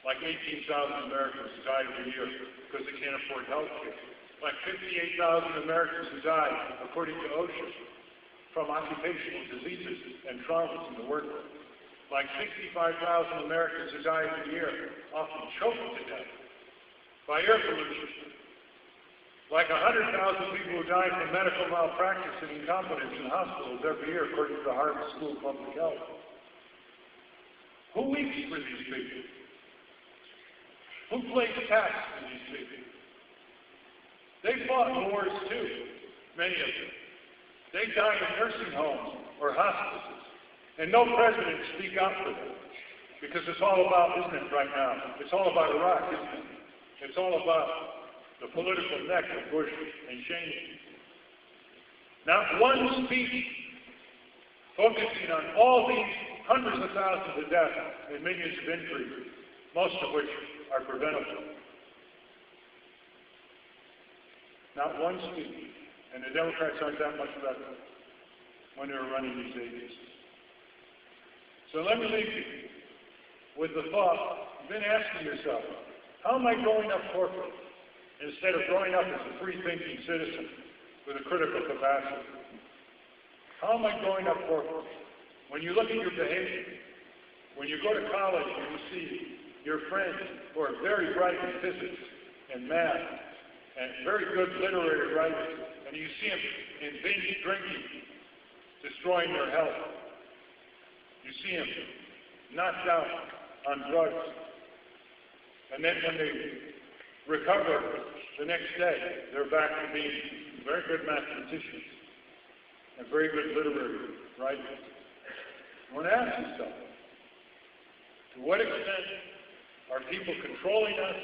Like 18,000 Americans who die every year because they can't afford health care. Like 58,000 Americans who die, according to OSHA, from occupational diseases and traumas in the workplace. Like 65,000 Americans who die every year, often choked to death by air pollution. Like 100,000 people who die from medical malpractice and incompetence in hospitals every year, according to the Harvard School of Public Health. Who weeps for these people? Who plays tax for these people? They fought in wars too, many of them. They died in nursing homes or hospices, and no president speak up for them. Because it's all about, isn't it, right now? It's all about Iraq, isn't it? It's all about the political neck of Bush and Cheney. Not one speech focusing on all these hundreds of thousands of deaths and millions of injuries, most of which are preventable. Not one speech. And the Democrats aren't that much better when they were running these agencies. So let me leave you with the thought, you've been asking yourself, how am I growing up corporate instead of growing up as a free-thinking citizen with a critical capacity? How am I growing up corporate? When you look at your behavior, when you go to college and you see your friends who are very bright in physics and math and very good literary writers, and you see them in binge drinking, destroying their health. You see them knocked out on drugs. And then when they recover the next day, they're back to being very good mathematicians and very good literary writers. You want to ask yourself, to what extent are people controlling us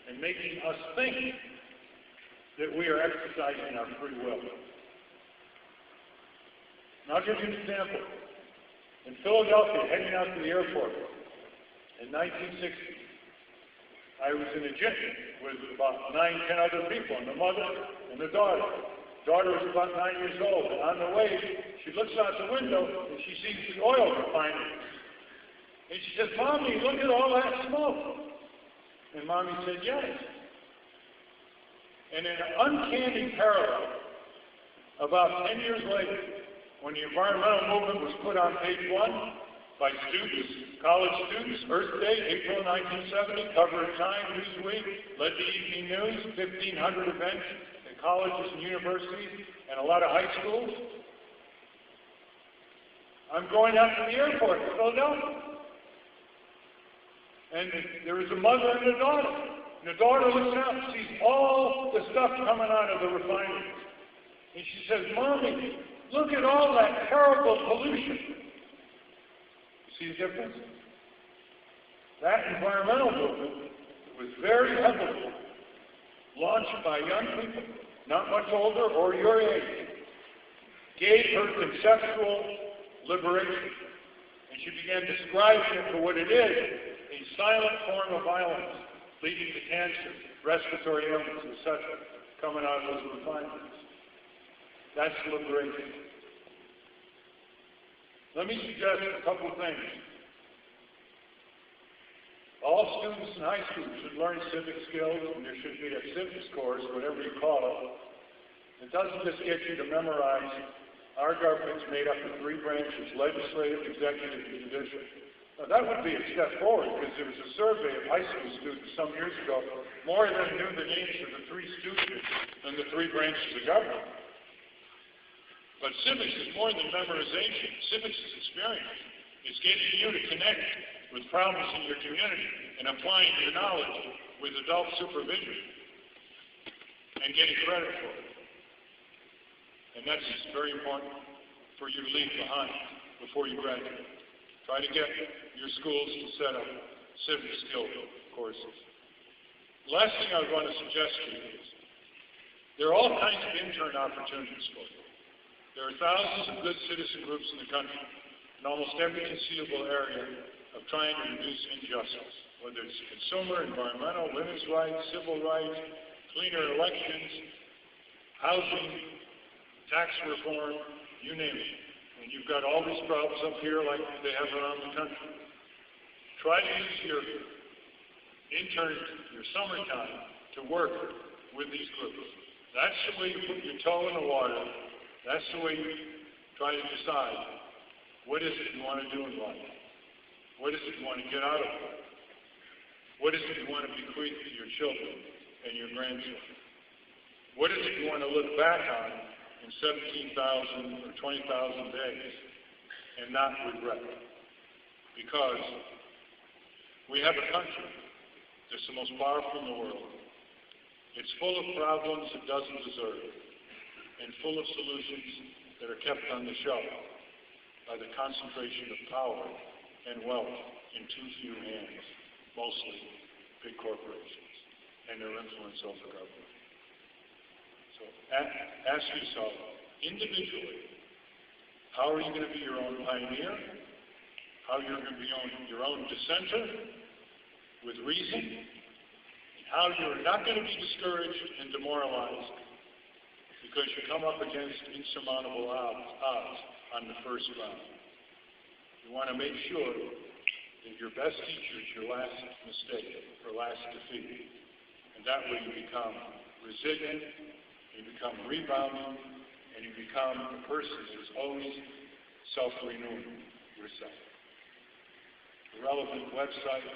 and making us think that we are exercising our free will? And I'll give you an example. In Philadelphia, heading out to the airport in 1960, I was in a jet with about 9, 10 other people, and the mother and the daughter. Daughter was about 9 years old, and on the way, she looks out the window and she sees the oil refinery. And she says, "Mommy, look at all that smoke." And Mommy said, "Yes." And in an uncanny parallel, about 10 years later, when the environmental movement was put on page 1 by students, college students, Earth Day, April 1970, cover of Time, Newsweek, led the evening news, 1,500 events in colleges and universities, and a lot of high schools. I'm going out to the airport in Philadelphia. And there was a mother and a daughter. And the daughter looks out and sees all the stuff coming out of the refineries. And she says, "Mommy, look at all that terrible pollution." You see the difference? That environmental movement was very heavily launched by young people, not much older or your age, gave her conceptual liberation. And she began describing it for what it is, a silent form of violence leading to cancer, respiratory illness, etc., coming out of those refineries. That's liberation. Let me suggest a couple of things. All students in high school should learn civic skills, and there should be a civics course, whatever you call it. It doesn't just get you to memorize. Our government's made up of 3 branches, legislative, executive, and judicial. Now, that would be a step forward, because there was a survey of high school students some years ago. More of them knew the names of the 3 stooges than the 3 branches of government. But civics is more than memorization. Civics is experience. It's getting you to connect with problems in your community and applying your knowledge with adult supervision and getting credit for it. And that's very important for you to leave behind before you graduate. Try to get your schools to set up civic skill courses. The last thing I would want to suggest to you is there are all kinds of intern opportunities for you. There are thousands of good citizen groups in the country in almost every conceivable area of trying to reduce injustice, whether it's consumer, environmental, women's rights, civil rights, cleaner elections, housing, tax reform, you name it. And you've got all these problems up here like they have around the country. Try to use your intern, your summertime, to work with these groups. That's the way you put your toe in the water. That's the way you try to decide what is it you want to do in life. What is it you want to get out of it? What is it you want to bequeath to your children and your grandchildren? What is it you want to look back on in 17,000 or 20,000 days and not regret? Because we have a country that's the most powerful in the world. It's full of problems it doesn't deserve, and full of solutions that are kept on the shelf by the concentration of power and wealth in too few hands, mostly big corporations, and their influence over government. So ask yourself, individually, how are you going to be your own pioneer? How you're going to be your own dissenter with reason? How you're not going to be discouraged and demoralized because you come up against insurmountable odds on the first round. You want to make sure that your best teacher is your last mistake or last defeat. And that way you become resilient, you become rebounding, and you become a person who's always self-renewing yourself. The relevant website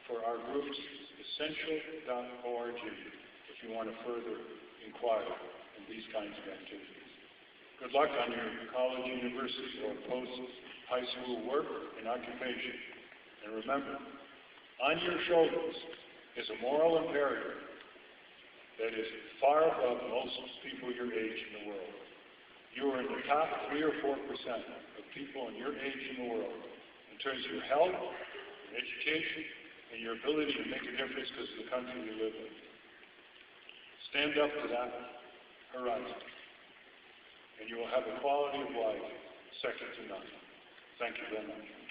for our groups is essential.org if you want to further inquire in these kinds of activities. Good luck on your college, university, or post-high school work and occupation. And remember, on your shoulders is a moral imperative that is far above most people your age in the world. You are in the top 3 or 4% of people in your age in the world in terms of your health, your education, and your ability to make a difference because of the country you live in. Stand up to that horizon, and you will have a quality of life second to none. Thank you very much.